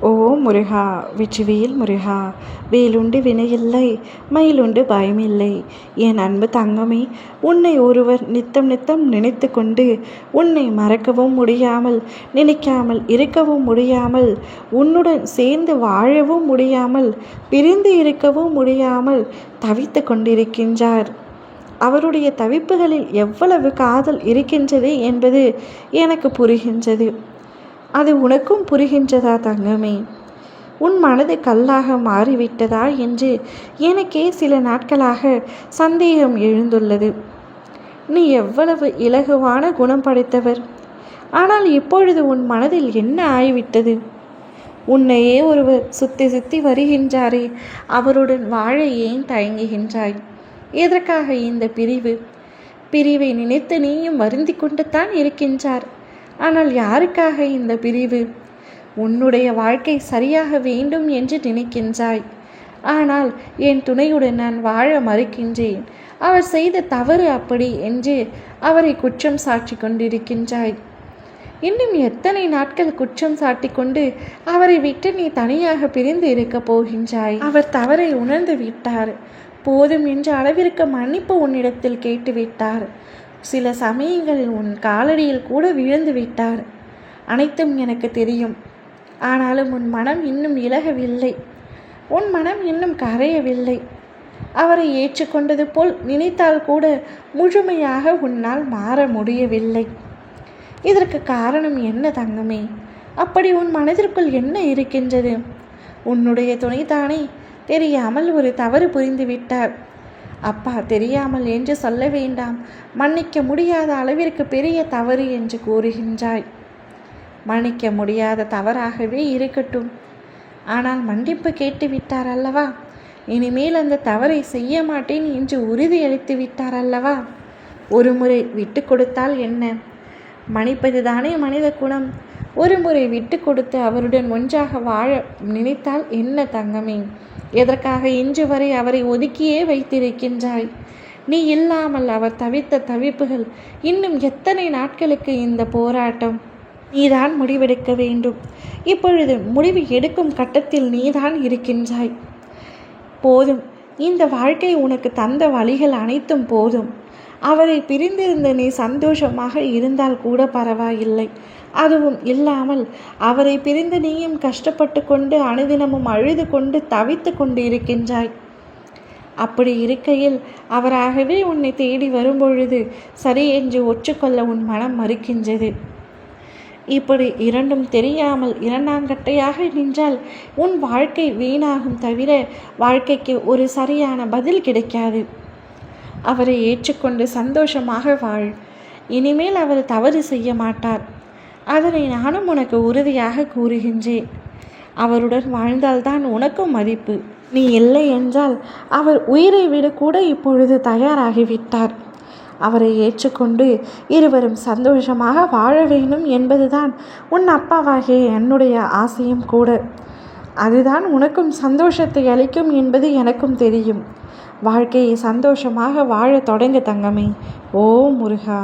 ஓ முருகா, வெற்றிவேல் முருகா, வேலுண்டு வினையில்லை, மயிலுண்டு பயமில்லை. என் அன்பு தங்கமே, உன்னை ஒருவர் நித்தம் நித்தம் நினைத்து கொண்டு உன்னை மறக்கவும் முடியாமல், நினைக்காமல் இருக்கவும் முடியாமல், உன்னுடன் சேர்ந்து வாழவும் முடியாமல், பிரிந்து இருக்கவும் முடியாமல் தவித்து கொண்டிருக்கின்றார். அவருடைய தவிப்புகளில் எவ்வளவு காதல் இருக்கின்றது என்பது எனக்கு புரிகின்றது. அது உனக்கும் புரிகின்றதா தங்கமே? உன் மனது கல்லாக மாறிவிட்டதா என்று எனக்கே சில நாட்களாக சந்தேகம் எழுந்துள்ளது. நீ எவ்வளவு இலகுவான குணம் படைத்தவர்! ஆனால் இப்பொழுது உன் மனதில் என்ன ஆகிவிட்டது? உன்னையே ஒருவர் சுத்தி சுத்தி வருகின்றாரே, அவருடன் வாழ ஏன் தயங்குகின்றாய்? எதற்காக இந்த பிரிவை நினைத்து நீயும் வருந்தி கொண்டு தான் இருக்கின்றார். ஆனால் யாருக்காக இந்த பிரிவு? உன்னுடைய வாழ்க்கை சரியாக வேண்டும் என்று நினைக்கின்றாய். ஆனால் என் துணையுடன் நான் வாழ மறுக்கின்றேன், அவர் செய்த தவறு அப்படி என்று அவரை குற்றம் சாட்டி கொண்டிருக்கின்றாய். இன்னும் எத்தனை நாட்கள் குற்றம் சாட்டி கொண்டு அவரை விட்டு நீ தனியாக பிரிந்து இருக்க போகின்றாய்? அவர் தவறை உணர்ந்து விட்டார். போதும் என்ற அளவிற்கு மன்னிப்பு உன்னிடத்தில் கேட்டுவிட்டார். சில சமயங்களில் உன் காலடியில் கூட விழுந்து விட்டார். அனைத்தும் எனக்கு தெரியும். ஆனாலும் உன் மனம் இன்னும் இலகவில்லை. உன் மனம் இன்னும் கரையவில்லை. அவரை ஏற்றுக்கொண்டது போல் நினைத்தால் கூட முழுமையாக உன்னால் மாற முடியவில்லை. இதற்கு காரணம் என்ன தங்கமே? அப்படி உன் மனதிற்குள் என்ன இருக்கின்றது? உன்னுடைய துணைதானே தெரியாமல் ஒரு தவறு புரிந்து விட்டார். அப்பா தெரியாமல் என்று சொல்ல வேண்டாம், மன்னிக்க முடியாத அளவிற்கு பெரிய தவறு என்று கூறுகின்றாய். மன்னிக்க முடியாத தவறாகவே இருக்கட்டும். ஆனால் மன்னிப்பு கேட்டு விட்டார் அல்லவா? இனிமேல் அந்த தவறை செய்ய மாட்டேன் என்று உறுதியளித்து விட்டார் அல்லவா? ஒரு முறை விட்டு கொடுத்தால் என்ன? மன்னிப்பதுதானே மனித குணம். ஒரு முறை விட்டு கொடுத்து அவருடன் ஒன்றாக வாழ நினைத்தால் என்ன தங்கமே? எதற்காக இன்று வரை அவரை ஒதுக்கியே வைத்திருக்கின்றாய்? நீ இல்லாமல் அவர் தவித்த தவிப்புகள் இன்னும் எத்தனை நாட்களுக்கு இந்த போராட்டம்? நீதான் முடிவெடுக்க வேண்டும். இப்பொழுது முடிவு எடுக்கும் கட்டத்தில் நீதான் இருக்கின்றாய். போதும், இந்த வாழ்க்கை உனக்கு தந்த வழிகள் அனைத்தும் போதும். அவரை பிரிந்திருந்த நீ சந்தோஷமாக இருந்தால் கூட பரவாயில்லை. அதுவும் இல்லாமல் அவரை பிரிந்து நீயும் கஷ்டப்பட்டு கொண்டு அனுதினமும் அழுது கொண்டு தவித்து கொண்டு இருக்கின்றாய். அப்படி இருக்கையில் அவராகவே உன்னை தேடி வரும்பொழுது சரி என்று ஒற்றுக்கொள்ள உன் மனம் மறுக்கின்றது. இப்படி இரண்டும் தெரியாமல் இரண்டாங்கட்டையாக நின்றால் உன் வாழ்க்கை வீணாகும் தவிர வாழ்க்கைக்கு ஒரு சரியான பதில் கிடைக்காது. அவரை ஏற்றுக்கொண்டு சந்தோஷமாக வாழ். இனிமேல் அவர் தவறு செய்ய மாட்டார். அதனை நானும் உனக்கு உறுதியாக கூறுகின்றேன். அவருடன் வாழ்ந்தால்தான் உனக்கும் மதிப்பு. நீ இல்லை என்றால் அவர் உயிரை விட கூட இப்பொழுது தயாராகிவிட்டார். அவரை ஏற்றுக்கொண்டு இருவரும் சந்தோஷமாக வாழ வேண்டும் என்பதுதான் உன் அப்பாவாகிய என்னுடைய ஆசையும் கூட. அதுதான் உனக்கும் சந்தோஷத்தை அளிக்கும் என்பது எனக்கும் தெரியும். வாழ்க்கையை சந்தோஷமாக வாழ தொடங்க தங்கமே. ஓ முருகா.